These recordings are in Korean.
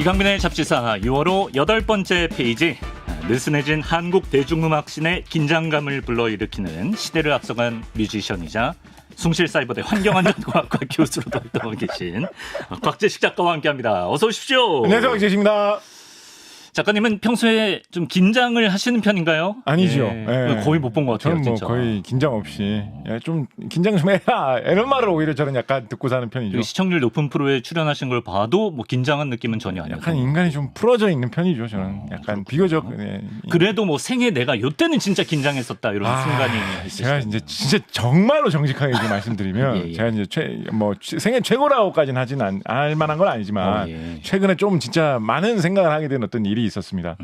이강민의 잡지사 6월호 8번째 페이지. 느슨해진 한국 대중음악씬의 긴장감을 불러일으키는 시대를 앞서간 뮤지션이자 숭실사이버대 환경안전과학과 교수로도 활동하고 계신 곽재식 작가와 함께합니다. 어서 오십시오. 안녕하세요, 곽재식입니다. 작가님은 평소에 좀 긴장을 하시는 편인가요? 아니죠. 예. 예. 거의 못 본 것 같아요. 저는 뭐 진짜. 거의 긴장 없이 좀 긴장 좀 해야 이런 말을 오히려 저는 약간 듣고 사는 편이죠. 시청률 높은 프로에 출연하신 걸 봐도 뭐 긴장한 느낌은 전혀 아니고. 약간 인간이 좀 풀어져 있는 편이죠. 저는 약간 비교적. 그래도 뭐 생애 내가 요때는 진짜 긴장했었다 이런 순간이 제가 있으시죠? 이제 진짜 정말로 정직하게 이제 말씀드리면 예. 제가 이제 생애 최고라고까지는 하진 알 만한 건 아니지만 예. 최근에 좀 진짜 많은 생각을 하게 된 어떤 일이 있었습니다.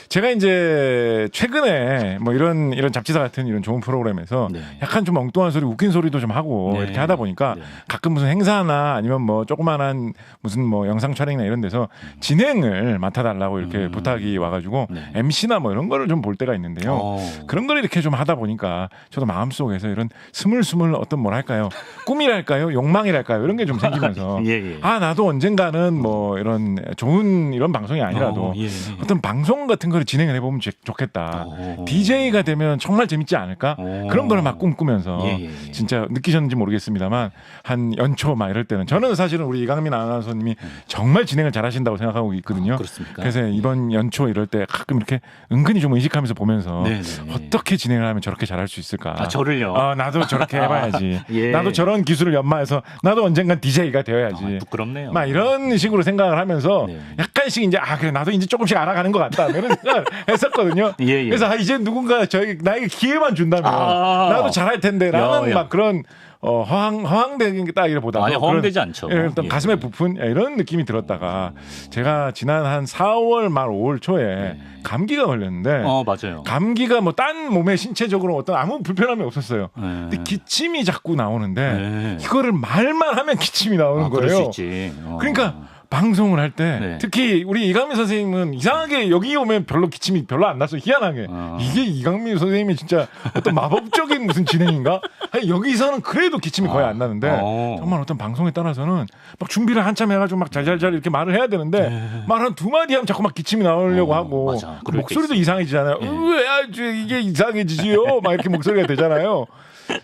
제가 이제 최근에 뭐 이런 잡지사 같은 이런 좋은 프로그램에서 네. 약간 좀 엉뚱한 소리, 웃긴 소리도 좀 하고 네. 이렇게 하다 보니까 네. 가끔 무슨 행사나 아니면 뭐 조그만한 무슨 뭐 영상 촬영이나 이런 데서 진행을 맡아달라고 이렇게 부탁이 와가지고 네. MC나 뭐 이런 거를 좀 볼 때가 있는데요. 그런 걸 이렇게 좀 하다 보니까 저도 마음속에서 이런 스물스물 어떤 뭐랄까요, 꿈이랄까요, 욕망이랄까요, 이런 게 좀 생기면서 예. 나도 언젠가는 뭐 이런 좋은 이런 방송이 아니라도 예. 어떤 방송 같은 걸 진행을 해보면 좋겠다. DJ가 되면 정말 재밌지 않을까? 그런 걸 막 꿈꾸면서 예. 진짜 느끼셨는지 모르겠습니다만 한 연초 막 이럴 때는 저는 사실은 우리 이강민 아나운서님이 정말 진행을 잘하신다고 생각하고 있거든요. 그렇습니까? 그래서 이번 연초 이럴 때 가끔 이렇게 은근히 좀 의식하면서 보면서 네네. 어떻게 진행을 하면 저렇게 잘할 수 있을까? 저를요? 나도 저렇게 해봐야지. 예. 나도 저런 기술을 연마해서 나도 언젠간 DJ가 되어야지. 부끄럽네요. 막 이런 식으로 생각을 하면서 네. 약간씩 이제 그래 나도 이제 조금씩 알아가는 것 같다 이런 생각을 했었거든요. 예. 그래서 이제 누군가 나에게 기회만 준다면 나도 잘할 텐데라는 막 그런 허황된 게 딱 이러보다 아니 허황되지 않죠. 어떤 가슴에 부푼 이런 느낌이 들었다가 제가 지난 한 4월 말 5월 초에 감기가 걸렸는데 맞아요. 감기가 뭐 딴 몸에 신체적으로 어떤 아무 불편함이 없었어요. 근데 기침이 자꾸 나오는데 이거를 말만 하면 기침이 나오는 거예요. 그럴 수 있지. 그러니까 방송을 할 때 특히 우리 이강민 선생님은 이상하게 여기 오면 별로 기침이 별로 안 나서 희한하게 이게 이강민 선생님이 진짜 어떤 마법적인 무슨 진행인가? 아니, 여기서는 그래도 기침이 거의 안 나는데 정말 어떤 방송에 따라서는 막 준비를 한참 해가지고 막 잘잘잘 이렇게 말을 해야 되는데 말 한 두 마디 하면 자꾸 막 기침이 나오려고 하고 맞아. 목소리도 이상해지잖아요. 왜 이게 이상해지지요? 막 이렇게 목소리가 되잖아요.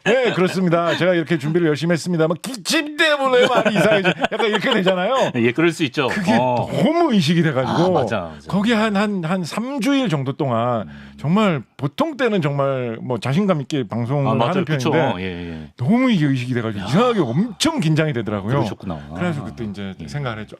네, 그렇습니다. 제가 이렇게 준비를 열심히 했습니다만 기침 때문에 말이 이상해져. 약간 이렇게 되잖아요. 예, 그럴 수 있죠. 그게 너무 의식이 돼가지고 맞아. 거기 한 3주일 정도 동안 정말 보통 때는 정말 뭐 자신감 있게 방송을 하는 편인데 예. 너무 이게 의식이 돼가지고 이상하게 엄청 긴장이 되더라고요. 그러셨구나. 그래가지고 그때 이제 생각을 했죠.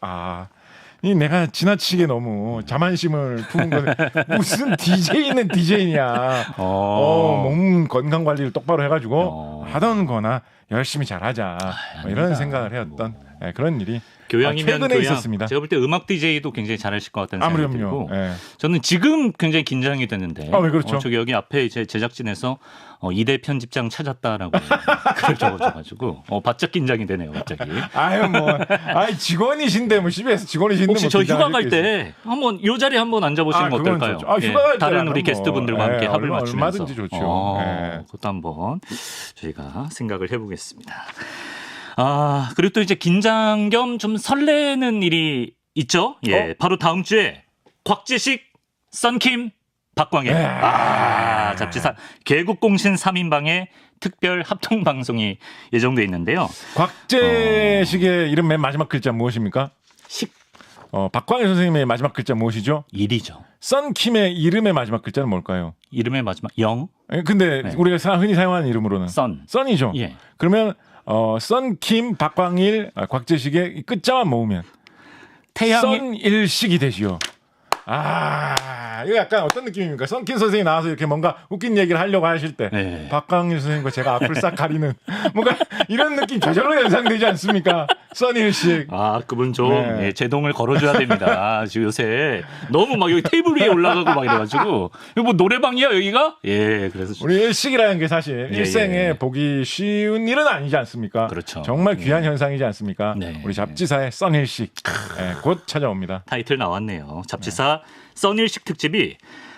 이 내가 지나치게 너무 자만심을 품은 거는 무슨 DJ는 DJ냐. 몸 건강 관리를 똑바로 해가지고 하던 거나 열심히 잘하자. 뭐 이런 생각을 해왔던 그런 일이 교양이면 최근에 교양. 있었습니다. 제가 볼 때 음악 DJ도 굉장히 잘하실 것 같다는 생각이 들고 저는 지금 굉장히 긴장이 되는데 왜 그렇죠? 저기 여기 앞에 제 제작진에서 2대 편집장 찾았다라고 글을 적어줘가지고 바짝 긴장이 되네요 갑자기. 직원이신데 뭐 CBS 직원이신데 혹시 저 휴가 갈 때 한번 요 자리에 한번 앉아보시는 건 어떨까요? 휴가 갈 다른 우리 뭐, 게스트분들과 함께 합을 맞추면서 얼마든지 좋죠. 그것도 한번 저희가 생각을 해보겠습니다. 그리고 또 이제 긴장 겸 좀 설레는 일이 있죠. 바로 다음 주에 곽재식, 썬킴, 박광일 잡지사 개국공신 3인방의 특별 합동 방송이 예정돼 있는데요. 곽재식의 이름 맨 마지막 글자 무엇입니까? 박광일 선생님의 마지막 글자 무엇이죠? 일이죠. 썬킴의 이름의 마지막 글자는 뭘까요? 이름의 마지막 영. 근데 우리가 흔히 사용하는 이름으로는 썬이죠. 예. 그러면 썬킴, 박광일, 곽재식의 끝자만 모으면 썬일식이 되지요. 이거 약간 어떤 느낌입니까? 썬킴 선생님이 나와서 이렇게 뭔가 웃긴 얘기를 하려고 하실 때 박광일 선생님과 제가 앞을 싹 가리는 뭔가 이런 느낌 저절로 연상되지 않습니까? 써니일식. 그분 좀 제동을 걸어줘야 됩니다. 지금 요새 너무 막 여기 테이블 위에 올라가고 막 이래가지고 이거 뭐 노래방이야 여기가? 그래서 우리 일식이라는 게 사실 일생에 보기 쉬운 일은 아니지 않습니까? 그렇죠. 정말 귀한 현상이지 않습니까? 우리 잡지사의 써니일식 곧 찾아옵니다. 타이틀 나왔네요. 잡지사 써니일식 특집이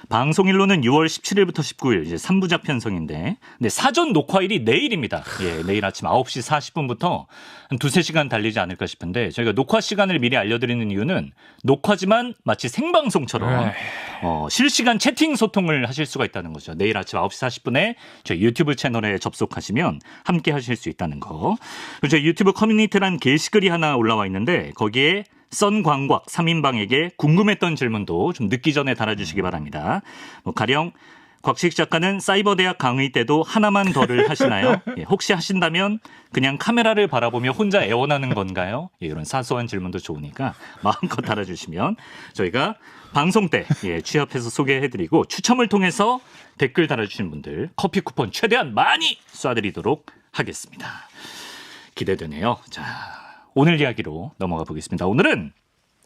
방송일로는 6월 17일부터 19일 이제 3부작 편성인데 근데 사전 녹화일이 내일입니다. 예, 내일 아침 9시 40분부터 한 2-3시간 달리지 않을까 싶은데 저희가 녹화 시간을 미리 알려드리는 이유는 녹화지만 마치 생방송처럼 실시간 채팅 소통을 하실 수가 있다는 거죠. 내일 아침 9시 40분에 저희 유튜브 채널에 접속하시면 함께 하실 수 있다는 거. 그리고 저희 유튜브 커뮤니티란 게시글이 하나 올라와 있는데 거기에 썬광곽 3인방에게 궁금했던 질문도 좀 늦기 전에 달아주시기 바랍니다. 가령 곽식 작가는 사이버대학 강의 때도 하나만 더를 하시나요? 예, 혹시 하신다면 그냥 카메라를 바라보며 혼자 애원하는 건가요? 예, 이런 사소한 질문도 좋으니까 마음껏 달아주시면 저희가 방송 때 취합해서 소개해드리고 추첨을 통해서 댓글 달아주신 분들 커피 쿠폰 최대한 많이 쏴드리도록 하겠습니다. 기대되네요. 자, 오늘 이야기로 넘어가 보겠습니다. 오늘은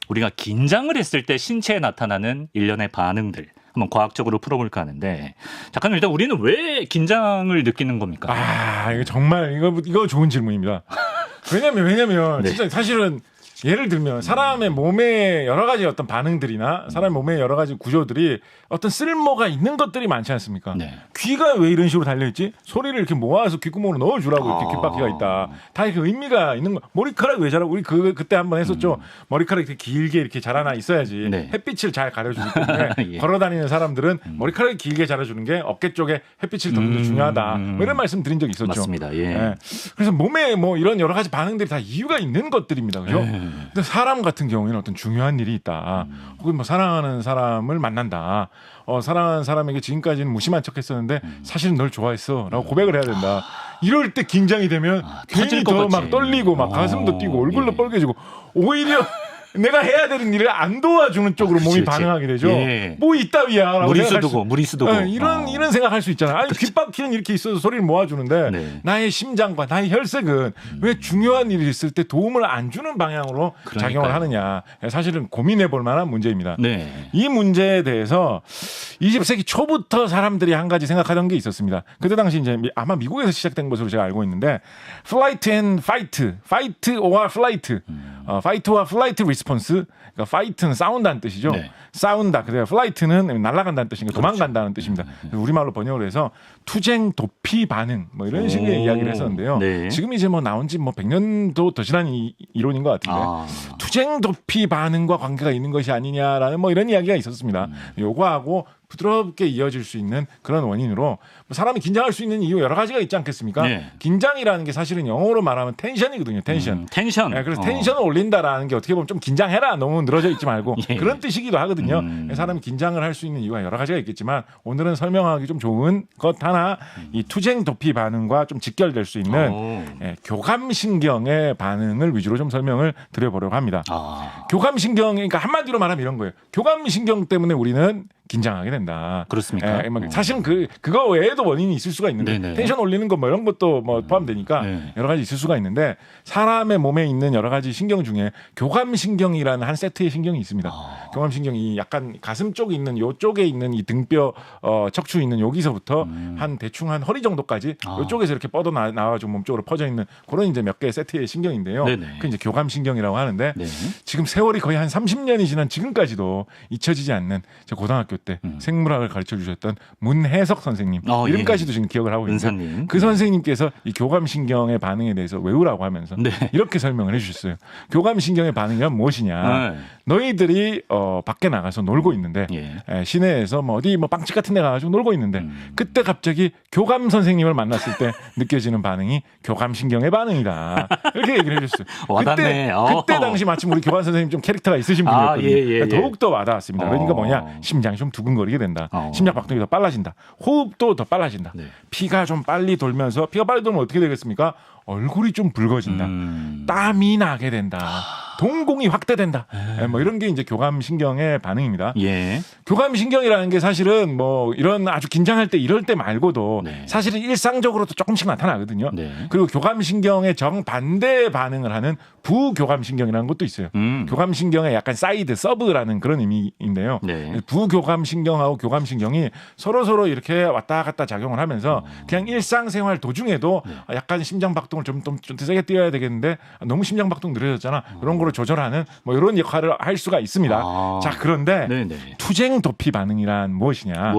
우리가 긴장을 했을 때 신체에 나타나는 일련의 반응들 한번 과학적으로 풀어볼까 하는데 잠깐 일단 우리는 왜 긴장을 느끼는 겁니까? 이거 정말 이거 좋은 질문입니다. 왜냐면 네. 진짜 사실은 예를 들면 사람의 몸에 여러 가지 어떤 반응들이나 사람의 몸에 여러 가지 구조들이 어떤 쓸모가 있는 것들이 많지 않습니까? 네. 귀가 왜 이런 식으로 달려있지? 소리를 이렇게 모아서 귓구멍으로 넣어주라고 이렇게 귓바퀴가 있다. 다 이렇게 의미가 있는 거. 머리카락 왜 자라고? 우리 그때 한번 했었죠. 머리카락 이렇게 길게 이렇게 자라나 있어야지 네. 햇빛을 잘 가려주기 때문에 예. 걸어다니는 사람들은 머리카락이 길게 자라주는 게 어깨 쪽에 햇빛을 더 중요하다. 뭐 이런 말씀 드린 적이 있었죠. 맞습니다. 예. 그래서 몸에 뭐 이런 여러 가지 반응들이 다 이유가 있는 것들입니다. 그죠? 근데 사람 같은 경우에는 어떤 중요한 일이 있다. 혹은 뭐 사랑하는 사람을 만난다. 사랑하는 사람에게 지금까지는 무심한 척했었는데 사실은 널 좋아했어라고 고백을 해야 된다. 이럴 때 긴장이 되면 괜히 더 막 떨리고 막 가슴도 뛰고 얼굴도 빨개지고 오히려 내가 해야 되는 일을 안 도와주는 쪽으로 몸이 반응하게 되죠. 예. 뭐 이따위야. 무리수두고. 이런 생각할 수 있잖아요. 아니, 귓바퀴는 이렇게 있어서 소리를 모아주는데 네. 나의 심장과 나의 혈색은 왜 중요한 일이 있을 때 도움을 안 주는 방향으로 작용을 하느냐. 사실은 고민해 볼 만한 문제입니다. 네. 이 문제에 대해서 20세기 초부터 사람들이 한 가지 생각하던 게 있었습니다. 그때 당시 이제 아마 미국에서 시작된 것으로 제가 알고 있는데 flight and fight, fight or flight, fight와 flight response. 그러니까 fight는 싸운다는 뜻이죠. 네. 싸운다. 그래서 flight는 날아간다는 뜻인가 도망간다는 뜻입니다. 우리말로 번역을 해서 투쟁 도피 반응 뭐 이런 식의 이야기를 했었는데요. 네. 지금 이제 뭐 나온 지 뭐 100년도 더 지난 이론인 것 같은데 투쟁 도피 반응과 관계가 있는 것이 아니냐라는 뭐 이런 이야기가 있었습니다. 요거하고 부드럽게 이어질 수 있는 그런 원인으로 뭐 사람이 긴장할 수 있는 이유 여러 가지가 있지 않겠습니까? 네. 긴장이라는 게 사실은 영어로 말하면 텐션이거든요. 텐션. 텐션. 네, 그래서 텐션을 올린다라는 게 어떻게 보면 좀 긴장해라. 너무 늘어져 있지 말고 예. 그런 뜻이기도 하거든요. 사람이 긴장을 할 수 있는 이유가 여러 가지가 있겠지만 오늘은 설명하기 좀 좋은 것 하나 이 투쟁 도피 반응과 좀 직결될 수 있는 교감신경의 반응을 위주로 좀 설명을 드려보려고 합니다. 교감신경, 그러니까 한마디로 말하면 이런 거예요. 교감신경 때문에 우리는 긴장하게 된다. 그렇습니까? 사실은 그거 외에도 원인이 있을 수가 있는데 네네. 텐션 올리는 거 뭐 이런 것도 뭐 포함되니까 네. 여러 가지 있을 수가 있는데 사람의 몸에 있는 여러 가지 신경 중에 교감신경이라는 한 세트의 신경이 있습니다. 교감신경이 약간 가슴 쪽에 있는 요쪽에 있는 이 등뼈 척추 있는 여기서부터 한 대충 한 허리 정도까지 요쪽에서 이렇게 뻗어 나와가지고 몸 쪽으로 퍼져 있는 그런 이제 몇 개의 세트의 신경인데요. 그 이제 교감신경이라고 하는데 네. 지금 세월이 거의 한 30년이 지난 지금까지도 잊혀지지 않는 제 고등학교 때 생물학을 가르쳐 주셨던 문혜석 선생님 이름까지도 지금 기억을 하고 있는데 은사님. 그 선생님께서 이 교감신경의 반응에 대해서 외우라고 하면서 이렇게 설명을 해주셨어요. 교감신경의 반응이란 무엇이냐? 너희들이 밖에 나가서 놀고 있는데 시내에서 뭐 어디 뭐 빵집 같은 데 가가지고 놀고 있는데 그때 갑자기 교감 선생님을 만났을 때 느껴지는 반응이 교감신경의 반응이다. 이렇게 얘기를 해줬어요. 와닿네. 그때 당시 마침 우리 교감 선생님 좀 캐릭터가 있으신 분이었거든요. 더욱더 와닿았습니다. 그러니까 뭐냐? 심장이 좀 두근거리게 된다. 심장박동이 더 빨라진다. 호흡도 더 빨라진다. 피가 좀 빨리 돌면서 피가 빨리 돌면 어떻게 되겠습니까? 얼굴이 좀 붉어진다. 땀이 나게 된다. 동공이 확대된다. 뭐 이런 게 이제 교감신경의 반응입니다. 교감신경이라는 게 사실은 뭐 이런 아주 긴장할 때 이럴 때 말고도 사실은 일상적으로도 조금씩 나타나거든요. 그리고 교감신경의 정반대 반응을 하는 부교감신경이라는 것도 있어요. 교감신경의 약간 사이드, 서브라는 그런 의미인데요. 부교감신경하고 교감신경이 서로 이렇게 왔다 갔다 작용을 하면서 그냥 일상생활 도중에도 약간 심장박동을 좀 세게 뛰어야 되겠는데 너무 심장박동 느려졌잖아. 그런 거로 자동으로 조절하는 뭐 이런 역할을 할 수가 있습니다. 자, 그런데 네네. 투쟁 도피 반응이란 무엇이냐?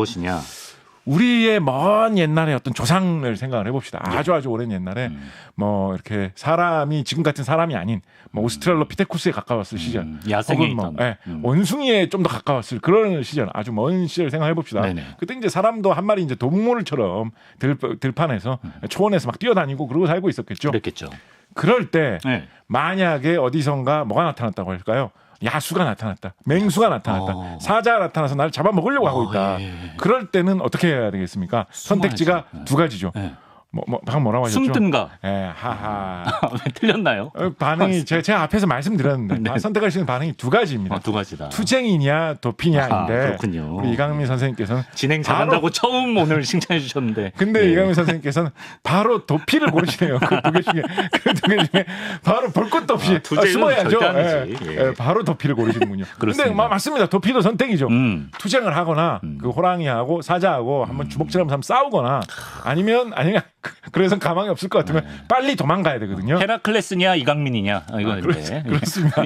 우리의 먼 옛날의 어떤 조상을 생각을 해봅시다. 아주 오랜 옛날에 뭐 이렇게 사람이 지금 같은 사람이 아닌 뭐 오스트랄로피테쿠스에 가까웠을 시절, 야생에 혹은 뭐 있던 원숭이에 좀 더 가까웠을 그런 시절, 아주 먼 시절 생각해 봅시다. 그때 이제 사람도 한 마리 이제 동물처럼 들판에서 초원에서 막 뛰어다니고 그러고 살고 있었겠죠. 그랬겠죠. 그럴 때 만약에 어디선가 뭐가 나타났다고 할까요? 야수가 나타났다. 맹수가 나타났다. 사자가 나타나서 나를 잡아먹으려고 하고 있다. 그럴 때는 어떻게 해야 되겠습니까? 선택지가 두 가지죠. 방금 뭐라고 하셨죠? 숨든가. 하하. 왜 틀렸나요? 반응이 제가 앞에서 말씀드렸는데 선택할 수 있는 반응이 두 가지입니다. 두 가지다. 투쟁이냐 도피냐인데 그렇군요. 우리 이강민 선생님께서는 진행 잘한다고 처음 오늘 칭찬해 주셨는데. 근데 이강민 선생님께서는 바로 도피를 고르시네요. 그 두 개 중에 바로 볼 것도 없이 숨어야죠. 바로 도피를 고르시는군요. 근데 맞습니다. 도피도 선택이죠. 투쟁을 하거나 그 호랑이하고 사자하고 한번 주먹질하면서 한번 싸우거나 아니면 그래서 가망이 없을 것 같으면 빨리 도망가야 되거든요. 헤라클레스냐 이강민이냐 이건데. 그렇습니다.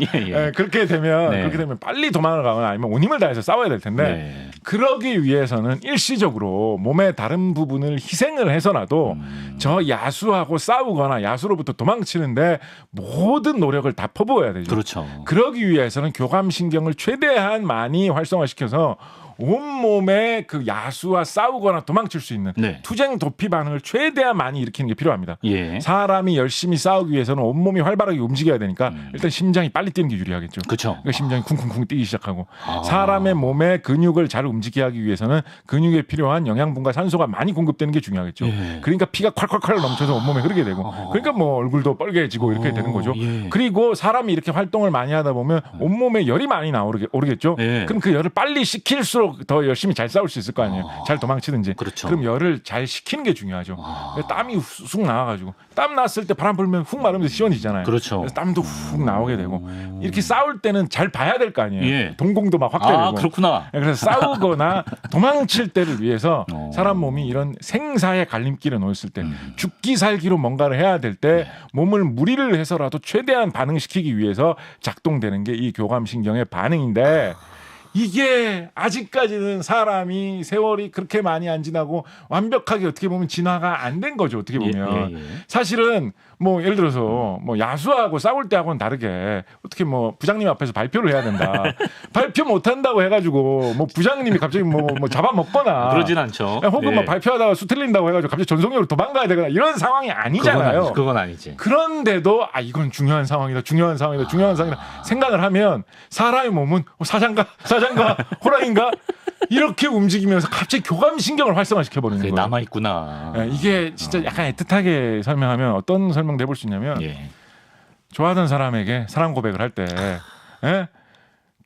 그렇게 되면 빨리 도망을 가거나 아니면 온 힘을 다해서 싸워야 될 텐데 그러기 위해서는 일시적으로 몸의 다른 부분을 희생을 해서라도 저 야수하고 싸우거나 야수로부터 도망치는데 모든 노력을 다 퍼부어야 되죠. 그렇죠. 그러기 위해서는 교감신경을 최대한 많이 활성화시켜서 온몸에 그 야수와 싸우거나 도망칠 수 있는 투쟁 도피 반응을 최대한 많이 일으키는 게 필요합니다. 사람이 열심히 싸우기 위해서는 온몸이 활발하게 움직여야 되니까 일단 심장이 빨리 뛰는 게 유리하겠죠. 그러니까 심장이 쿵쿵쿵 뛰기 시작하고 사람의 몸의 근육을 잘 움직이게 하기 위해서는 근육에 필요한 영양분과 산소가 많이 공급되는 게 중요하겠죠. 그러니까 피가 콸콸콸 넘쳐서 온몸에 흐르게 되고 그러니까 뭐 얼굴도 뻘개지고 이렇게 되는 거죠. 그리고 사람이 이렇게 활동을 많이 하다 보면 온몸에 열이 많이 오르겠죠. 그럼 그 열을 빨리 식힐수록 더 열심히 잘 싸울 수 있을 거 아니에요. 잘 도망치든지. 그럼 열을 잘 식히는 게 중요하죠. 땀이 쑥 나와가지고 땀 났을 때 바람 불면 훅 마르면서 시원해지잖아요. 그래서 땀도 훅 나오게 되고 이렇게 싸울 때는 잘 봐야 될 거 아니에요. 동공도 막 확대되고. 그렇구나. 그래서 싸우거나 도망칠 때를 위해서 사람 몸이 이런 생사의 갈림길에 놓였을 때 죽기 살기로 뭔가를 해야 될 때 몸을 무리를 해서라도 최대한 반응시키기 위해서 작동되는 게 이 교감신경의 반응인데 이게 아직까지는 사람이 세월이 그렇게 많이 안 지나고 완벽하게 어떻게 보면 진화가 안 된 거죠. 어떻게 보면 사실은 뭐 예를 들어서 뭐 야수하고 싸울 때하고는 다르게 어떻게 뭐 부장님 앞에서 발표를 해야 된다. 발표 못 한다고 해가지고 뭐 부장님이 갑자기 뭐 잡아먹거나 그러진 않죠. 혹은 뭐 발표하다가 수 틀린다고 해가지고 갑자기 전속력으로 도망가야 되거나 이런 상황이 아니잖아요. 그건 아니지. 그런데도 이건 중요한 상황이다 생각을 하면 사람의 몸은 사자인가 호랑인가 이렇게 움직이면서 갑자기 교감신경을 활성화시켜 버리는 거예요. 남아 있구나. 이게 진짜 약간 애틋하게 설명하면 어떤 설명도 해볼 수 있냐면 좋아하던 사람에게 사랑 고백을 할 때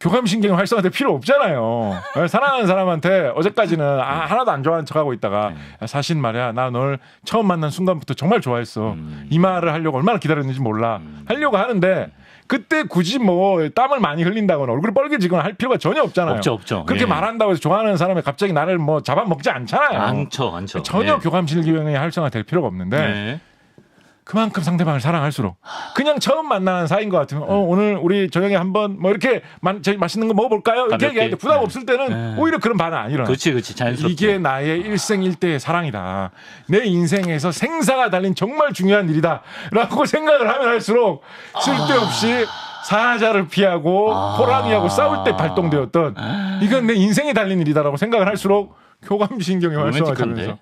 교감신경이 활성화될 필요 없잖아요. 사랑하는 사람한테 어제까지는 하나도 안 좋아하는 척하고 있다가 사실 말이야 나 널 처음 만난 순간부터 정말 좋아했어. 이 말을 하려고 얼마나 기다렸는지 몰라. 하려고 하는데 그때 굳이 뭐 땀을 많이 흘린다거나 얼굴이 빨개지거나 할 필요가 전혀 없잖아요. 없죠. 그렇게 말한다고 해서 좋아하는 사람이 갑자기 나를 뭐 잡아먹지 않잖아요. 않죠. 전혀 교감신경이 활성화될 필요가 없는데 그만큼 상대방을 사랑할수록 그냥 처음 만나는 사이인 것 같으면 오늘 우리 저녁에 한번 뭐 이렇게 맛있는 거 먹어볼까요? 이렇게 얘기하는데 부담 없을 때는 오히려 그런 반응 안 일어나. 그렇지 자연스럽게. 이게 나의 일생일대의 사랑이다. 내 인생에서 생사가 달린 정말 중요한 일이다라고 생각을 하면 할수록 쓸데없이 사자를 피하고 호랑이하고 싸울 때 발동되었던 이건 내 인생에 달린 일이다라고 생각을 할수록 교감신경이 활성화되면서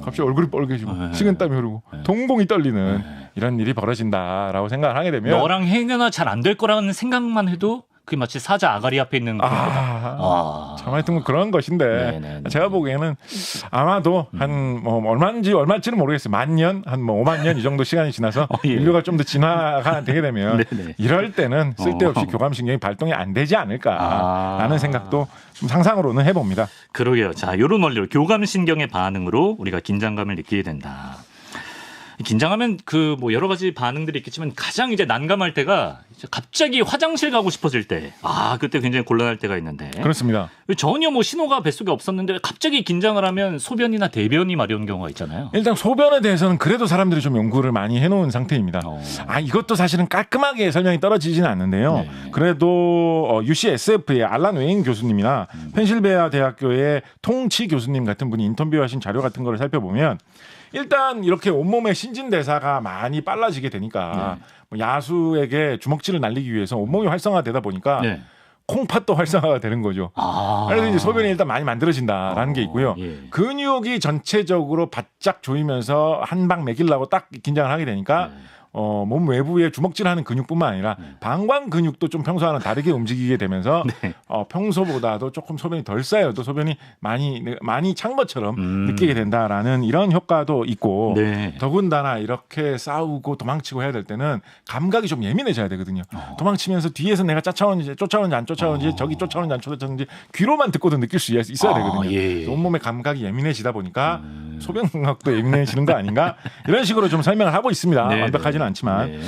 갑자기 얼굴이 빨개지고 식은땀이 흐르고 동공이 떨리는 이런 일이 벌어진다라고 생각을 하게 되면 너랑 행여나 잘 안 될 거라는 생각만 해도 그게 마치 사자 아가리 앞에 있는 참 하여튼 뭐 그런 것인데 제가 보기에는 아마도 한 뭐 얼마일지는 모르겠어요. 10,000년 한 뭐 50,000년 이 정도 시간이 지나서 인류가 좀 더 진화가 되게 되면 이럴 때는 쓸데없이 교감신경이 발동이 안 되지 않을까라는 생각도 좀 상상으로는 해봅니다. 그러게요. 자, 이런 원리로 교감신경의 반응으로 우리가 긴장감을 느끼게 된다. 긴장하면 그 뭐 여러 가지 반응들이 있겠지만 가장 이제 난감할 때가 이제 갑자기 화장실 가고 싶어질 때, 그때 굉장히 곤란할 때가 있는데. 그렇습니다. 전혀 뭐 신호가 뱃속에 없었는데 갑자기 긴장을 하면 소변이나 대변이 마려운 경우가 있잖아요. 일단 소변에 대해서는 그래도 사람들이 좀 연구를 많이 해놓은 상태입니다. 이것도 사실은 깔끔하게 설명이 떨어지지는 않는데요. 네. 그래도 UCSF의 알란 웨인 교수님이나 펜실베니아 대학교의 통치 교수님 같은 분이 인터뷰하신 자료 같은 거를 살펴보면 일단 이렇게 온몸의 신진대사가 많이 빨라지게 되니까 뭐 야수에게 주먹질을 날리기 위해서 온몸이 활성화되다 보니까 콩팥도 활성화가 되는 거죠. 그래서 이제 소변이 일단 많이 만들어진다라는 게 있고요. 근육이 전체적으로 바짝 조이면서 한 방 먹이려고 딱 긴장을 하게 되니까 몸 외부에 주먹질하는 근육뿐만 아니라 방광 근육도 좀 평소와는 다르게 움직이게 되면서 평소보다도 조금 소변이 덜 쌓여도 소변이 많이 찬 것처럼 느끼게 된다라는 이런 효과도 있고 더군다나 이렇게 싸우고 도망치고 해야 될 때는 감각이 좀 예민해져야 되거든요. 도망치면서 뒤에서 내가 쫓아오는지 안 쫓아오는지 저기 쫓아오는지 안 쫓아오는지 귀로만 듣고도 느낄 수 있어야 되거든요. 온몸의 감각이 예민해지다 보니까 소변 감각도 예민해지는 거 아닌가 이런 식으로 좀 설명을 하고 있습니다. 완벽하지는 않지만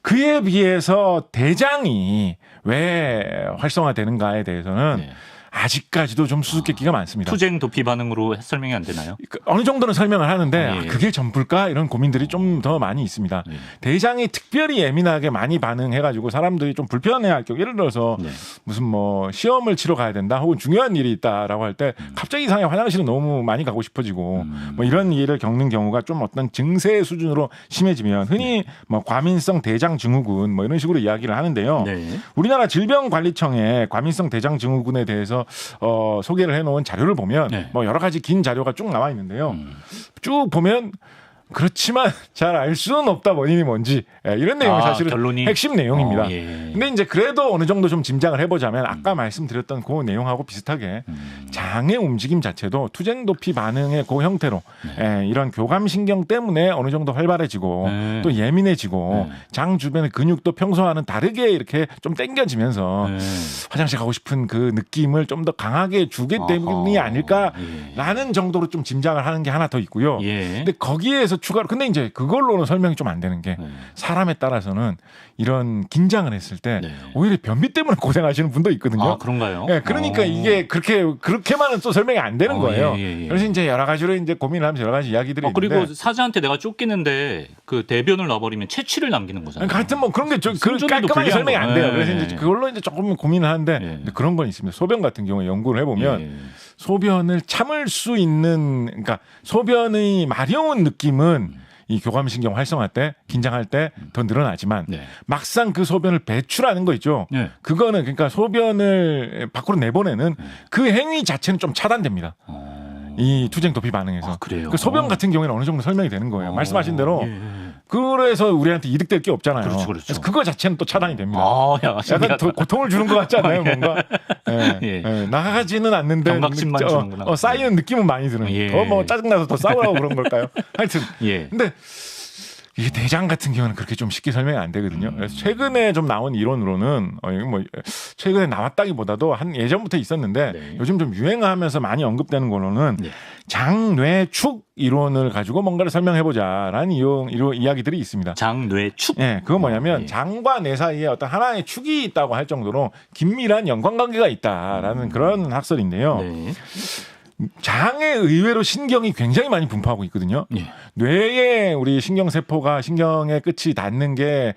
그에 비해서 대장이 왜 활성화되는가에 대해서는 아직까지도 좀 수수께끼가 많습니다. 투쟁 도피 반응으로 설명이 안 되나요? 어느 정도는 설명을 하는데 그게 전부일까? 이런 고민들이 좀 더 많이 있습니다. 대장이 특별히 예민하게 많이 반응해가지고 사람들이 좀 불편해할 경우 예를 들어서 무슨 뭐 시험을 치러 가야 된다 혹은 중요한 일이 있다라고 할 때 갑자기 이상하게 화장실을 너무 많이 가고 싶어지고 뭐 이런 일을 겪는 경우가 좀 어떤 증세 수준으로 심해지면 흔히 뭐 과민성 대장 증후군 뭐 이런 식으로 이야기를 하는데요. 우리나라 질병관리청의 과민성 대장 증후군에 대해서 소개를 해놓은 자료를 보면 뭐 여러 가지 긴 자료가 쭉 나와 있는데요. 쭉 보면 그렇지만 잘 알 수는 없다 원인이 뭔지 이런 내용이 사실은 결론이? 핵심 내용입니다. 근데 이제 그래도 어느 정도 좀 짐작을 해보자면 아까 말씀드렸던 그 내용하고 비슷하게 장의 움직임 자체도 투쟁 도피 반응의 그 형태로 이런 교감신경 때문에 어느 정도 활발해지고 또 예민해지고 장 주변의 근육도 평소와는 다르게 이렇게 좀 당겨지면서 화장실 가고 싶은 그 느낌을 좀 더 강하게 주게 때문이 아닐까라는 정도로 좀 짐작을 하는 게 하나 더 있고요. 근데 거기에서 추가로 근데 이제 그걸로는 설명이 좀 안 되는 게 사람에 따라서는 이런 긴장을 했을 때 오히려 변비 때문에 고생하시는 분도 있거든요. 그런가요? 그러니까 이게 그렇게만은 또 설명이 안 되는 거예요. 그래서 이제 여러 가지로 이제 고민을 하면서 여러 가지 이야기들이 있는데 그리고 사자한테 내가 쫓기는데 그 대변을 놔버리면 채취를 남기는 거잖아요. 하여튼 뭐 그런 게 깔끔하게 설명이 안 돼요. 그래서 이제 그걸로 이제 조금 고민을 하는데 근데 그런 건 있습니다. 소변 같은 경우에 연구를 해보면 소변을 참을 수 있는 그러니까 소변의 마려운 느낌은 이 교감신경 활성화 때 긴장할 때 더 늘어나지만 막상 그 소변을 배출하는 거 있죠. 그거는 그러니까 소변을 밖으로 내보내는 그 행위 자체는 좀 차단됩니다. 이 투쟁 도피 반응에서. 그래요? 그 소변 같은 경우에는 어느 정도 설명이 되는 거예요. 말씀하신 대로. 그래서 우리한테 이득될 게 없잖아요. 그렇죠. 그래서 그거 자체는 또 차단이 됩니다. 약간 더 고통을 주는 것 같지 않나요? 뭔가 나가지는 않는데 경각심만 주는구나. 쌓이는 느낌은 많이 드는. 더 뭐 짜증나서 더 싸우라고 그런 걸까요? 하여튼 근데 이게 대장 같은 경우는 그렇게 좀 쉽게 설명이 안 되거든요. 그래서 최근에 좀 나온 이론으로는 뭐 최근에 나왔다기보다도 한 예전부터 있었는데 요즘 좀 유행하면서 많이 언급되는 거로는 장뇌축 이론을 가지고 뭔가를 설명해보자라는 이야기들이 있습니다. 장뇌축? 그건 뭐냐면 장과 뇌 사이에 어떤 하나의 축이 있다고 할 정도로 긴밀한 연관관계가 있다라는 그런 학설인데요. 장에 의외로 신경이 굉장히 많이 분포하고 있거든요. 뇌에 우리 신경세포가 신경의 끝이 닿는 게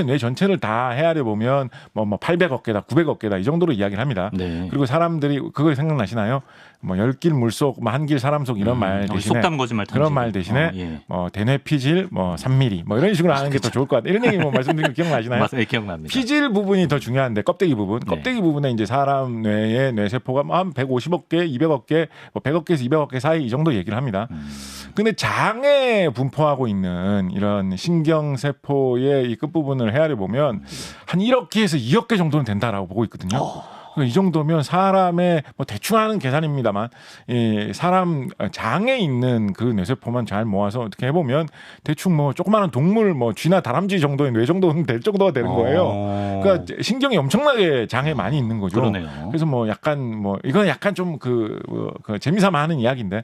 뇌 전체를 다 헤아려 보면 뭐 800억 개다, 900억 개다 이 정도로 이야기를 합니다. 그리고 사람들이 그거 생각나시나요? 뭐 열길 물속, 뭐 한길 사람 속 이런 말 대신에 속담 거짓말 그런 말 대신에 대뇌 피질 3mm 뭐 이런 식으로 하는 게 더 좋을 것 같아요. 이런 얘기 뭐 말씀드린 거 기억나시나요? 맞습니다. 기억납니다. 피질 부분이 더 중요한데 껍데기 부분에 이제 사람 뇌의 뇌세포가 한 150억 개, 200억 개, 뭐 100억개에서 200억 개 사이 이 정도 얘기를 합니다. 근데 장에 분포하고 있는 이런 신경세포의 이 끝부분을 헤아려 보면 한 1억 개에서 2억 개 정도는 된다라고 보고 있거든요. 이 정도면 사람의 뭐 대충 하는 계산입니다만 사람 장에 있는 그 뇌세포만 잘 모아서 어떻게 해보면 대충 뭐 조그마한 동물 뭐 쥐나 다람쥐 정도의 뇌 정도는 될 정도가 되는 거예요. 그러니까 신경이 엄청나게 장에 많이 있는 거죠. 그러네요. 그래서 뭐 약간 뭐 이건 약간 좀 그 재미삼아 하는 이야기인데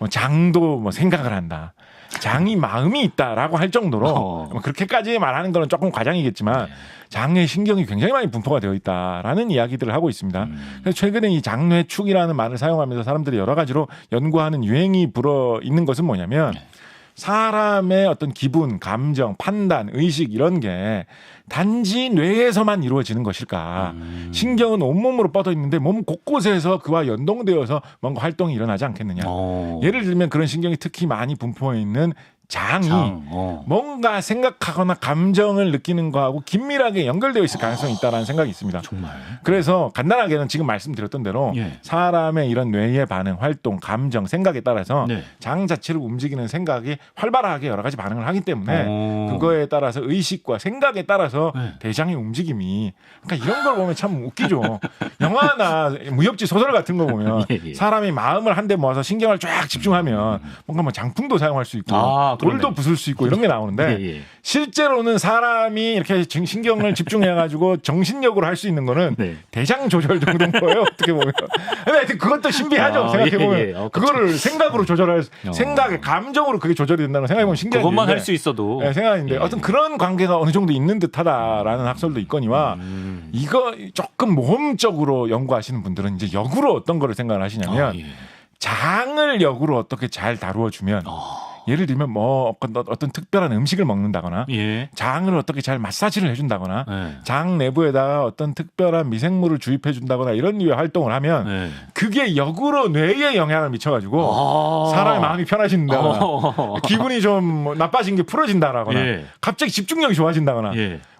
뭐 장도 뭐 생각을 한다. 장이 마음이 있다라고 할 정도로 그렇게까지 말하는 거는 조금 과장이겠지만 장의 신경이 굉장히 많이 분포가 되어 있다라는 이야기들을 하고 있습니다. 그래서 최근에 이 장뇌축이라는 말을 사용하면서 사람들이 여러 가지로 연구하는 유행이 불어 있는 것은 뭐냐면 사람의 어떤 기분, 감정, 판단, 의식 이런 게 단지 뇌에서만 이루어지는 것일까? 신경은 온몸으로 뻗어 있는데 몸 곳곳에서 그와 연동되어서 뭔가 활동이 일어나지 않겠느냐? 예를 들면 그런 신경이 특히 많이 분포해 있는 장이 뭔가 생각하거나 감정을 느끼는 거하고 긴밀하게 연결되어 있을 가능성이 있다는 생각이 있습니다. 정말. 그래서 간단하게는 지금 말씀드렸던 대로 사람의 이런 뇌의 반응, 활동, 감정, 생각에 따라서 장 자체를 움직이는 생각이 활발하게 여러 가지 반응을 하기 때문에 그거에 따라서 의식과 생각에 따라서 대장의 움직임이 그러니까 이런 걸 보면 참 웃기죠. 영화나 무협지 소설 같은 거 보면 사람이 마음을 한데 모아서 신경을 쫙 집중하면 뭔가 뭐 장풍도 사용할 수 있고 돌도 부술 수 있고 이런 게 나오는데 실제로는 사람이 이렇게 신경을 집중해가지고 정신력으로 할 수 있는 거는 대장 조절 정도인 거예요. 어떻게 보면. 근데 하여튼 그것도 신비하죠. 생각해보면. 그거를 생각으로 조절할 생각의 감정으로 그게 조절이 된다는 걸 생각해보면 신기하죠. 그것만 할 수 있어도. 생각인데 어떤 그런 관계가 어느 정도 있는 듯하다라는 학설도 있거니와 이거 조금 모험적으로 연구하시는 분들은 이제 역으로 어떤 거를 생각을 하시냐면 장을 역으로 어떻게 잘 다루어주면 예를 들면 뭐 어떤 특별한 음식을 먹는다거나 장을 어떻게 잘 마사지를 해준다거나 장 내부에다가 어떤 특별한 미생물을 주입해 준다거나 이런 류의 활동을 하면 그게 역으로 뇌에 영향을 미쳐가지고 사람의 마음이 편해진다거나 기분이 좀 나빠진 게 풀어진다거나 갑자기 집중력이 좋아진다거나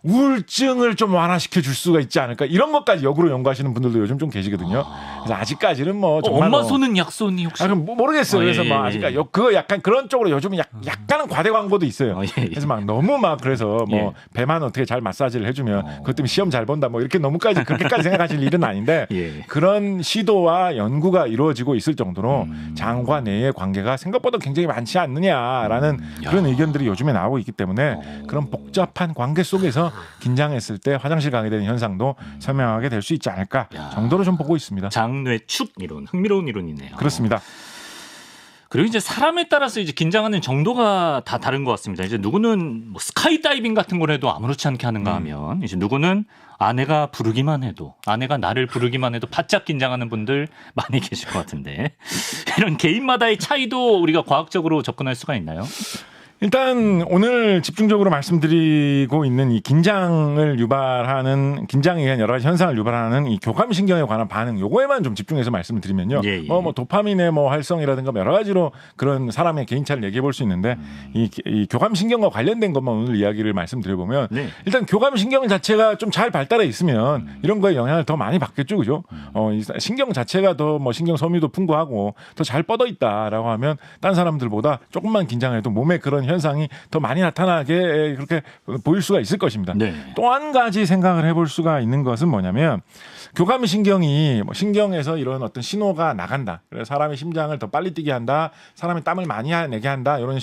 우울증을 좀 완화시켜 줄 수가 있지 않을까 이런 것까지 역으로 연구하시는 분들도 요즘 좀 계시거든요. 그래서 아직까지는 뭐 정말 엄마 손은 약손이 혹시 모르겠어요. 그래서 막 아직까지 그거 약간 그런 쪽으로 요즘 약간은 과대 광고도 있어요. 그래서 막 너무 막 그래서 뭐 배만 어떻게 잘 마사지를 해주면 그것 때문에 시험 잘 본다 뭐 이렇게 너무까지 그렇게까지 생각하실 일은 아닌데 그런 시도와 연구가 이루어지고 있을 정도로 장과 뇌의 관계가 생각보다 굉장히 많지 않느냐라는 그런 의견들이 요즘에 나오고 있기 때문에 그런 복잡한 관계 속에서 긴장했을 때 화장실 가게 되는 현상도 설명하게 될 수 있지 않을까 정도로 좀 보고 있습니다. 장뇌축 이론, 흥미로운 이론이네요. 그렇습니다. 그리고 이제 사람에 따라서 이제 긴장하는 정도가 다 다른 것 같습니다. 이제 누구는 뭐 스카이다이빙 같은 걸 해도 아무렇지 않게 하는가 하면 이제 누구는 아내가 부르기만 해도 아내가 나를 부르기만 해도 바짝 긴장하는 분들 많이 계실 것 같은데 이런 개인마다의 차이도 우리가 과학적으로 접근할 수가 있나요? 일단 오늘 집중적으로 말씀드리고 있는 이 긴장을 유발하는 긴장에 의한 여러 가지 현상을 유발하는 이 교감신경에 관한 반응 요거에만 좀 집중해서 말씀을 드리면요. 뭐 도파민의 뭐 활성이라든가 여러 가지로 그런 사람의 개인차를 얘기해 볼 수 있는데 이 교감신경과 관련된 것만 오늘 이야기를 말씀드려보면 일단 교감신경 자체가 좀 잘 발달해 있으면 이런 거에 영향을 더 많이 받겠죠. 그죠? 이 신경 자체가 더 뭐 신경 섬유도 풍부하고 더 잘 뻗어 있다라고 하면 딴 사람들보다 조금만 긴장해도 몸에 그런 현상이 더 많이 나타나게 그렇게 보일 수가 있을 것입니다. 또 한 가지 생각을 해볼 수가 있는 것은 뭐냐면 교감신경이 뭐 신경에서 이런 어떤 신호가 나간다. 그래서 사람의 심장을 더 빨리 뛰게 한다. 사람의 땀을 많이 내게 한다. 이런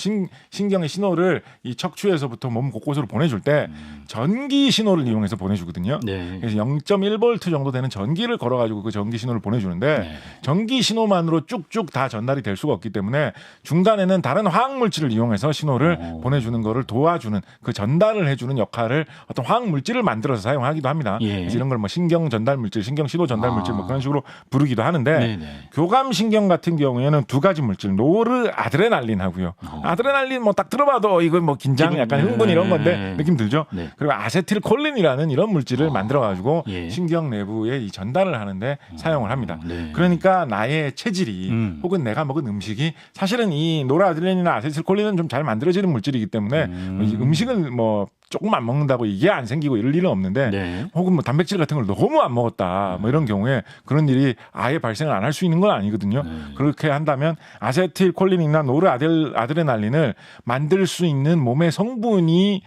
신경의 신호를 이 척추에서부터 몸 곳곳으로 보내줄 때 전기 신호를 이용해서 보내주거든요. 그래서 0.1V 정도 되는 전기를 걸어가지고 그 전기 신호를 보내주는데 전기 신호만으로 쭉쭉 다 전달이 될 수가 없기 때문에 중간에는 다른 화학물질을 이용해서 신호를 보내주는 거를 도와주는 그 전달을 해주는 역할을 어떤 화학물질을 만들어서 사용하기도 합니다. 그래서 이런 걸 뭐 신경 전달물질, 신경 신호 전달물질 뭐 그런 식으로 부르기도 하는데 교감신경 같은 경우에는 두 가지 물질 노르 아드레날린하고요. 아드레날린 뭐 딱 들어봐도 이거 뭐 긴장, 약간 흥분 이런 건데 느낌 들죠? 그리고 아세틸콜린이라는 이런 물질을 만들어가지고 신경 내부에 이 전달을 하는데 사용을 합니다. 그러니까 나의 체질이 혹은 내가 먹은 음식이 사실은 이 노르아드레날린이나 아세틸콜린은 좀 잘 만들어지는 물질이기 때문에 음식을 뭐 조금 안 먹는다고 이게 안 생기고 이럴 일은 없는데 혹은 뭐 단백질 같은 걸 너무 안 먹었다 뭐 이런 경우에 그런 일이 아예 발생을 안 할 수 있는 건 아니거든요. 그렇게 한다면 아세틸콜린이나 노르아드레날린을 만들 수 있는 몸의 성분이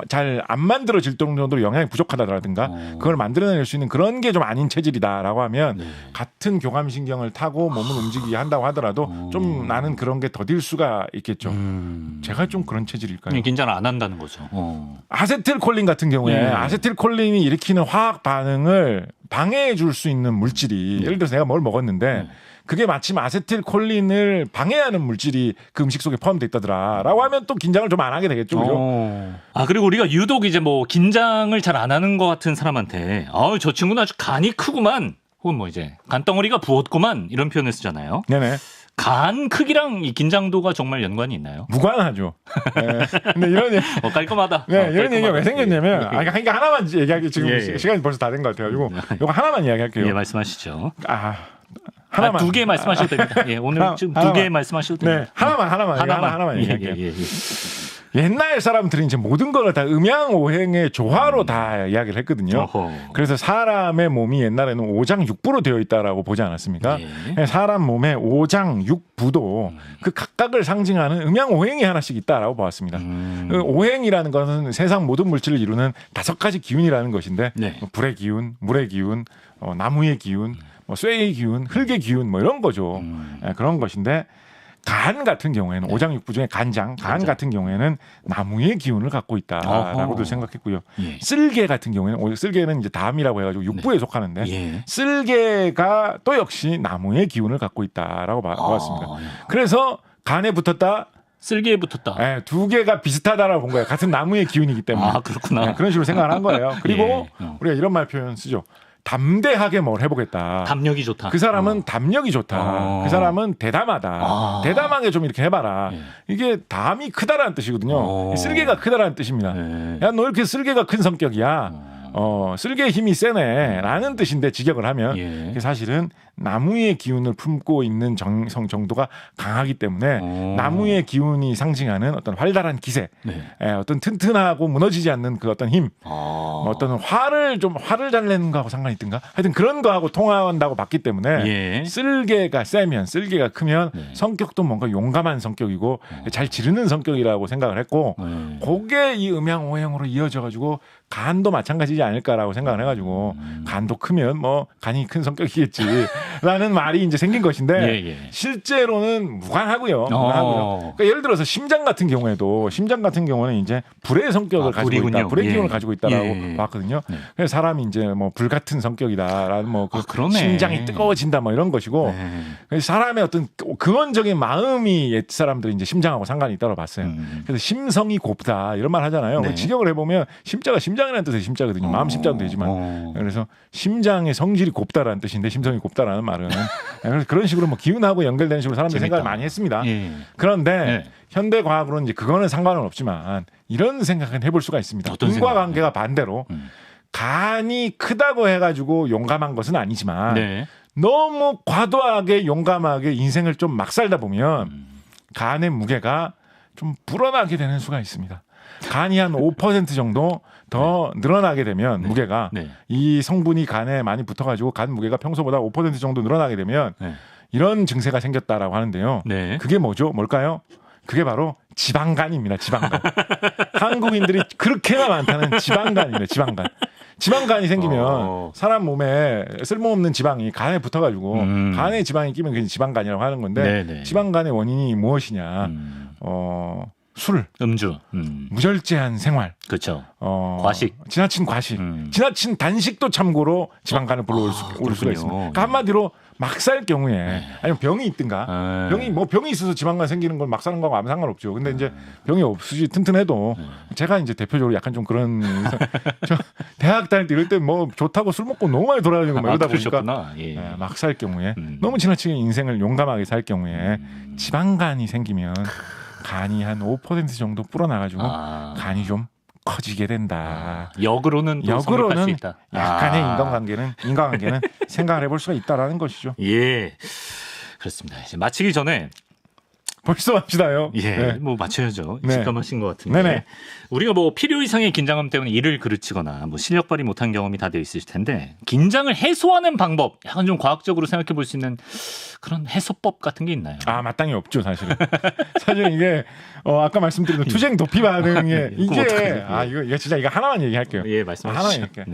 잘 안 만들어질 정도로 영양이 부족하다라든가 그걸 만들어낼 수 있는 그런 게 좀 아닌 체질이다라고 하면 같은 교감신경을 타고 몸을 움직이게 한다고 하더라도 좀 나는 그런 게 더딜 수가 있겠죠. 제가 좀 그런 체질일까요? 긴장을 안 한다는 거죠. 아세틸콜린 같은 경우에 아세틸콜린이 일으키는 화학 반응을 방해해 줄 수 있는 물질이 예를 들어서 내가 뭘 먹었는데 그게 마침 아세틸콜린을 방해하는 물질이 그 음식 속에 포함되어 있다더라라고 하면 또 긴장을 좀 안 하게 되겠죠. 그죠? 아, 그리고 우리가 유독 이제 뭐 긴장을 잘 안 하는 것 같은 사람한테 저 친구는 아주 간이 크구만, 혹은 뭐 이제 간덩어리가 부었구만, 이런 표현을 쓰잖아요. 네네. 간 크기랑 이 긴장도가 정말 연관이 있나요? 무관하죠. 네. 근데 이런 얘기, 깔끔하다. 네, 이런 얘기가 왜 생겼냐면, 예. 그러니까 하나만 얘기하기 지금 예. 시간이 벌써 다 된 것 같아가지고, 이거 하나만 이야기할게요. 예, 말씀하시죠. 하나만. 2개 말씀하셔도 됩니다. 예, 오늘 지금 2개 말씀하셔도 됩니다. 네, 하나만 얘기할게요. 예. 옛날 사람들은 이제 모든 걸 다 음양오행의 조화로 다 이야기를 했거든요. 어허. 그래서 사람의 몸이 옛날에는 오장육부로 되어 있다라고 보지 않았습니까? 예. 사람 몸에 오장육부도 그 각각을 상징하는 음양오행이 하나씩 있다라고 보았습니다. 그 오행이라는 것은 세상 모든 물질을 이루는 5가지 기운이라는 것인데, 네. 불의 기운, 물의 기운, 나무의 기운, 쇠의 기운, 흙의 기운, 뭐 이런 거죠. 그런 것인데, 간 같은 경우에는 오장육부 중에 간 같은 경우에는 나무의 기운을 갖고 있다라고도 생각했고요. 예. 쓸개 같은 경우에는, 쓸개는 이제 담이라고 해가지고 육부에 속하는데, 예. 쓸개가 또 역시 나무의 기운을 갖고 있다라고 보았습니다. 그래서 간에 붙었다. 쓸개에 붙었다. 네, 2개가 비슷하다라고 본 거예요. 같은 나무의 기운이기 때문에. 그렇구나. 네, 그런 식으로 생각을 한 거예요. 그리고 예. 우리가 이런 말 표현 쓰죠. 담대하게 뭘 해보겠다. 담력이 좋다. 그 사람은 담력이 좋다. 그 사람은 대담하다. 대담하게 좀 이렇게 해봐라. 예. 이게 담이 크다라는 뜻이거든요. 쓸개가 크다라는 뜻입니다. 야, 너 이렇게 쓸개가 큰 성격이야. 쓸개의 힘이 세네라는 뜻인데 직역을 하면 예. 그게 사실은 나무의 기운을 품고 있는 정성 정도가 강하기 때문에 나무의 기운이 상징하는 어떤 활달한 기세, 네. 어떤 튼튼하고 무너지지 않는 그 어떤 힘, 어떤 화를 잘 내는 거하고 상관이 있든가 하여튼 그런 거하고 통한다고 봤기 때문에 예. 쓸개가 세면 쓸개가 크면 성격도 뭔가 용감한 성격이고 잘 지르는 성격이라고 생각을 했고 그게 이 음양오행으로 이어져 가지고 간도 마찬가지지 않을까라고 생각을 해가지고 간도 크면 뭐 간이 큰 성격이겠지라는 말이 이제 생긴 것인데 실제로는 무관하고요. 그러니까 예를 들어서 심장 같은 경우는 이제 불의 성격을 가지고 불이군요. 있다, 불의 기운을 가지고 있다라고 예. 봤거든요. 그래서 사람이 이제 뭐 불 같은 성격이다라는 뭐 그 그러네. 심장이 뜨거워진다 뭐 이런 것이고 그래서 사람의 어떤 근원적인 마음이 옛 사람들이 이제 심장하고 상관이 있다고 봤어요. 그래서 심성이 곱다 이런 말 하잖아요. 네. 직역을 해보면 심자가 심장이라는 뜻의 심자거든요. 마음 심자도 되지만 그래서 심장의 성질이 곱다라는 뜻인데 심성이 곱다라는 말은 그래서 그런 식으로 뭐 기운하고 연결되는 식으로 사람들이 재밌다. 생각을 많이 했습니다. 예. 그런데 현대 과학으로는 이제 그거는 상관은 없지만 이런 생각은 해볼 수가 있습니다. 어떤 인과관계가 반대로 간이 크다고 해가지고 용감한 것은 아니지만 네. 너무 과도하게 용감하게 인생을 좀 막 살다 보면 간의 무게가 좀 불어나게 되는 수가 있습니다. 간이 한 5% 정도 더 늘어나게 되면 무게가 이 성분이 간에 많이 붙어가지고 간 무게가 평소보다 5% 정도 늘어나게 되면 이런 증세가 생겼다라고 하는데요. 그게 뭐죠? 뭘까요? 그게 바로 지방간입니다. 지방간. 한국인들이 그렇게나 많다는 지방간입니다. 지방간. 지방간이 생기면 사람 몸에 쓸모없는 지방이 간에 붙어가지고 간에 지방이 끼면 그게 지방간이라고 하는 건데 지방간의 원인이 무엇이냐? 술, 음주, 무절제한 생활, 그렇죠. 과식, 지나친 과식, 지나친 단식도 참고로 지방간을 불러올 수가 있습니다. 그러니까 한마디로 막 살 경우에 아니면 병이 있든가 병이 있어서 지방간 생기는 걸 막 사는 거하고 아무 상관없죠. 근데 이제 병이 없으시 튼튼해도 제가 이제 대표적으로 약간 좀 그런 저 대학 다닐 때 이럴 때 뭐 좋다고 술 먹고 너무 많이 돌아다니고 막 이러다 보니까 막 살 경우에 너무 지나치게 인생을 용감하게 살 경우에 지방간이 생기면 간이 한 5% 정도 불어나가지고 간이 좀 커지게 된다. 역으로는 성립할 수 있다. 약간의 인과관계는 생각을 해볼 수가 있다라는 것이죠. 예, 그렇습니다. 이제 마치기 전에 벌써 맙시다요. 뭐 맞춰야죠. 네. 직감하신 것 같은데. 네네. 우리가 뭐 필요 이상의 긴장감 때문에 일을 그르치거나 뭐 실력 발휘 못한 경험이 다들 있으실 텐데 긴장을 해소하는 방법, 약간 좀 과학적으로 생각해 볼 수 있는 그런 해소법 같은 게 있나요? 마땅히 없죠, 사실은. 사실은 이게 아까 말씀드린 투쟁 도피 반응에 이게 이거 진짜 이거 하나만 얘기할게요. 예, 말씀하시죠. 하나만 얘기할게요.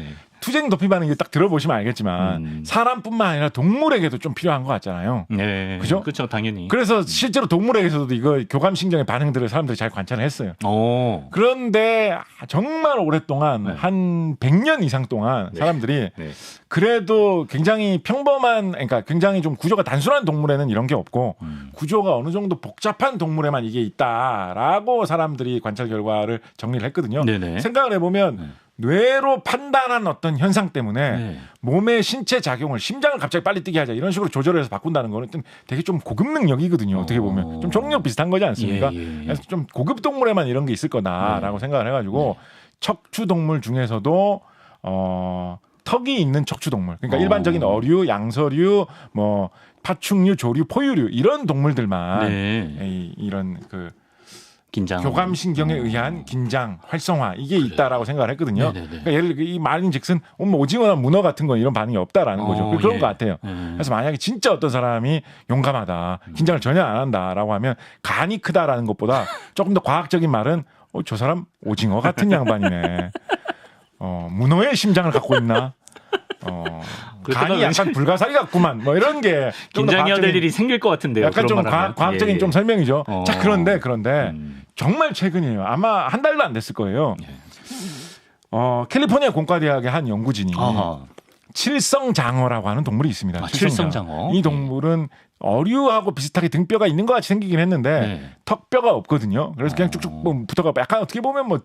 투쟁 도피 반응 딱 들어보시면 알겠지만 사람뿐만 아니라 동물에게도 좀 필요한 것 같잖아요. 네, 그죠? 그렇죠, 당연히. 그래서 실제로 동물에게서도 이거 교감신경의 반응들을 사람들이 잘 관찰을 했어요. 오. 그런데 정말 오랫동안 네. 한 100년 이상 동안 네. 사람들이 네. 그래도 굉장히 평범한, 그러니까 굉장히 좀 구조가 단순한 동물에는 이런 게 없고 구조가 어느 정도 복잡한 동물에만 이게 있다라고 사람들이 관찰 결과를 정리를 했거든요. 네네. 생각을 해보면 네. 뇌로 판단한 어떤 현상 때문에 네. 몸의 신체 작용을 심장을 갑자기 빨리 뛰게 하자 이런 식으로 조절해서 바꾼다는 거는 되게 좀 고급 능력이거든요. 어떻게 보면 좀 청력 비슷한 거지 않습니까? 예. 그래서 좀 고급 동물에만 이런 게 있을 거다라고 생각을 해가지고 척추 동물 중에서도 턱이 있는 척추 동물, 그러니까 일반적인 어류, 양서류, 뭐 파충류, 조류, 포유류 이런 동물들만 네. 이런 그 긴장. 교감신경에 의한 긴장, 활성화 이게 있다라고 생각을 했거든요. 네네네. 그러니까 예를 들어 이 말인즉슨 뭐 오징어나 문어 같은 건 이런 반응이 없다라는 거죠. 그런 예. 것 같아요. 그래서 만약에 진짜 어떤 사람이 용감하다, 긴장을 전혀 안 한다라고 하면 간이 크다라는 것보다 조금 더 과학적인 말은 저 사람 오징어 같은 양반이네. 문어의 심장을 갖고 있나? 간이 약간 불가사리 같구만. 뭐 이런 게 긴장해야 될 일이 생길 것 같은데요. 약간 좀 과학적인 좀 설명이죠. 자, 그런데 정말 최근이에요. 아마 한 달도 안 됐을 거예요. 캘리포니아 공과대학의 한 연구진이 칠성장어라고 하는 동물이 있습니다. 칠성장어. 이 동물은 어류하고 비슷하게 등뼈가 있는 것 같이 생기긴 했는데 턱뼈가 없거든요. 그래서 그냥 쭉쭉 붙어가 약간 어떻게 보면 뭐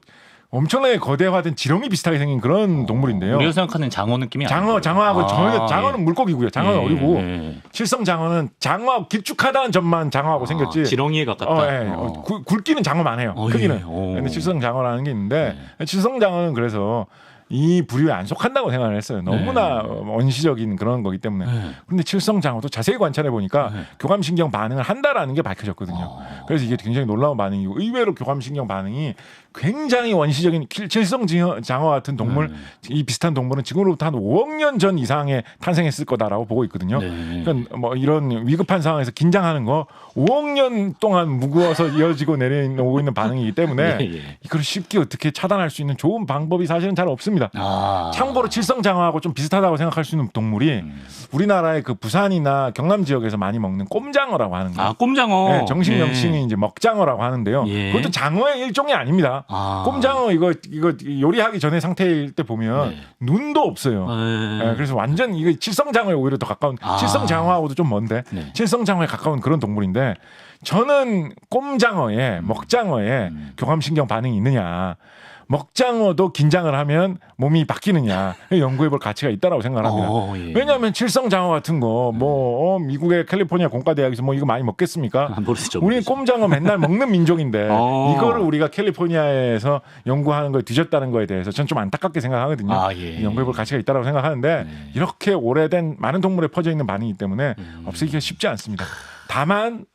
엄청나게 거대화된 지렁이 비슷하게 생긴 그런 동물인데요. 우리가 생각하는 장어 느낌이 아니에요. 장어하고 전혀 장어는 물고기고요. 장어는 어류고 칠성장어는 장어하고 길쭉하다는 점만 장어하고 생겼지. 지렁이에 가깝다. 굵기는 장어만 해요. 크기는. 근데 칠성장어라는 게 있는데 칠성장어는 그래서 이 부류에 안 속한다고 생각을 했어요. 너무나 원시적인 그런 거기 때문에. 그런데 칠성장어도 자세히 관찰해 보니까 교감신경 반응을 한다라는 게 밝혀졌거든요. 그래서 이게 굉장히 놀라운 반응이고 의외로 교감신경 반응이 굉장히 원시적인 칠성장어 같은 동물, 이 비슷한 동물은 지금으로부터 한 5억 년 전 이상에 탄생했을 거다라고 보고 있거든요. 그러니까 뭐 이런 위급한 상황에서 긴장하는 거 5억 년 동안 무거워서 이어지고 내려오고 있는 반응이기 때문에 이걸 쉽게 어떻게 차단할 수 있는 좋은 방법이 사실은 잘 없습니다. 참고로 칠성장어하고 좀 비슷하다고 생각할 수 있는 동물이 우리나라의 그 부산이나 경남 지역에서 많이 먹는 꼼장어라고 하는 거예요. 꼼장어. 네, 정식 명칭이 이제 먹장어라고 하는데요. 그것도 장어의 일종이 아닙니다. 꼼장어 이거 요리하기 전에 상태일 때 보면 눈도 없어요. 그래서 완전 이거 칠성장어에 오히려 더 가까운 칠성장어하고도 좀 먼데 칠성장어에 가까운 그런 동물인데 저는 꼼장어에 먹장어에 교감신경 반응이 있느냐. 먹장어도 긴장을 하면 몸이 바뀌느냐 연구해볼 가치가 있다라고 생각합니다. 왜냐하면 칠성장어 같은 거 뭐 미국의 캘리포니아 공과대학에서 뭐 이거 많이 먹겠습니까? 모르죠. 우리 꼼장어 맨날 먹는 민족인데 이거를 우리가 캘리포니아에서 연구하는 거에 뒤졌다는 거에 대해서 전 좀 안타깝게 생각하거든요. 연구해볼 가치가 있다라고 생각하는데 이렇게 오래된 많은 동물에 퍼져 있는 반응이기 때문에 없애기가 쉽지 않습니다. 다만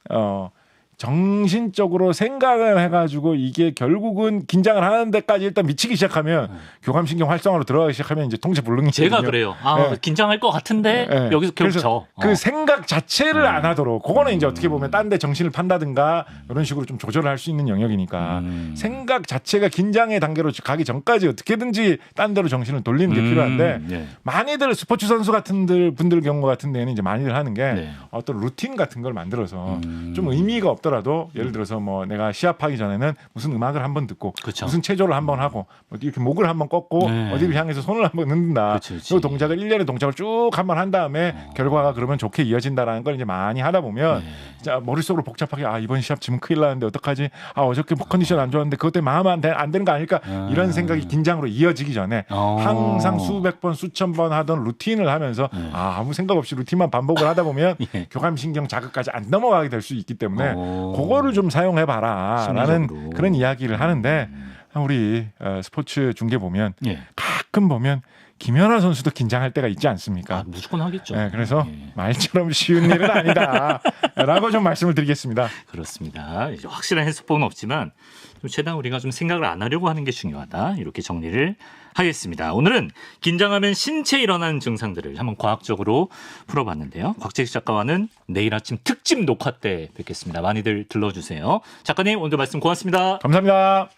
정신적으로 생각을 해가지고 이게 결국은 긴장을 하는 데까지 일단 미치기 시작하면 교감신경 활성화로 들어가기 시작하면 이제 통제불능이거든요. 제가 그래요. 긴장할 것 같은데 여기서 결국 져. 그 생각 자체를 안 하도록 그거는 이제 어떻게 보면 딴 데 정신을 판다든가 이런 식으로 좀 조절을 할 수 있는 영역이니까 생각 자체가 긴장의 단계로 가기 전까지 어떻게든지 딴 데로 정신을 돌리는 게 필요한데 많이들 스포츠 선수 같은 분들 경우 같은 데는 이제 많이들 하는 게 어떤 루틴 같은 걸 만들어서 좀 의미가 없더라도 예를 들어서 뭐 내가 시합하기 전에는 무슨 음악을 한번 듣고 무슨 체조를 한번 하고 이렇게 목을 한번 꺾고 어디를 향해서 손을 한번 흔든다. 그 동작을 일련의 동작을 쭉 한번 한 다음에 결과가 그러면 좋게 이어진다라는 걸 이제 많이 하다 보면 자, 머릿속으로 복잡하게 이번 시합 지면 큰일 나는데 어떡하지? 어저께 컨디션 안 좋았는데 그것 때문에 마음 안 되는 거 아닐까? 이런 생각이 긴장으로 이어지기 전에 항상 수백 번 수천 번 하던 루틴을 하면서 아무 생각 없이 루틴만 반복을 하다 보면 교감신경 자극까지 안 넘어가게 될 수 있기 때문에 그거를 좀 사용해봐라라는 그런 이야기를 하는데 우리 스포츠 중계 보면 가끔 보면 김연아 선수도 긴장할 때가 있지 않습니까? 무조건 하겠죠. 그래서 말처럼 쉬운 일은 아니다라고 좀 말씀을 드리겠습니다. 그렇습니다. 이제 확실한 해석법은 없지만 좀 최대한 우리가 좀 생각을 안 하려고 하는 게 중요하다. 이렇게 정리를 하겠습니다. 오늘은 긴장하면 신체에 일어나는 증상들을 한번 과학적으로 풀어봤는데요. 곽재식 작가와는 내일 아침 특집 녹화 때 뵙겠습니다. 많이들 들러주세요. 작가님 오늘 말씀 고맙습니다. 감사합니다.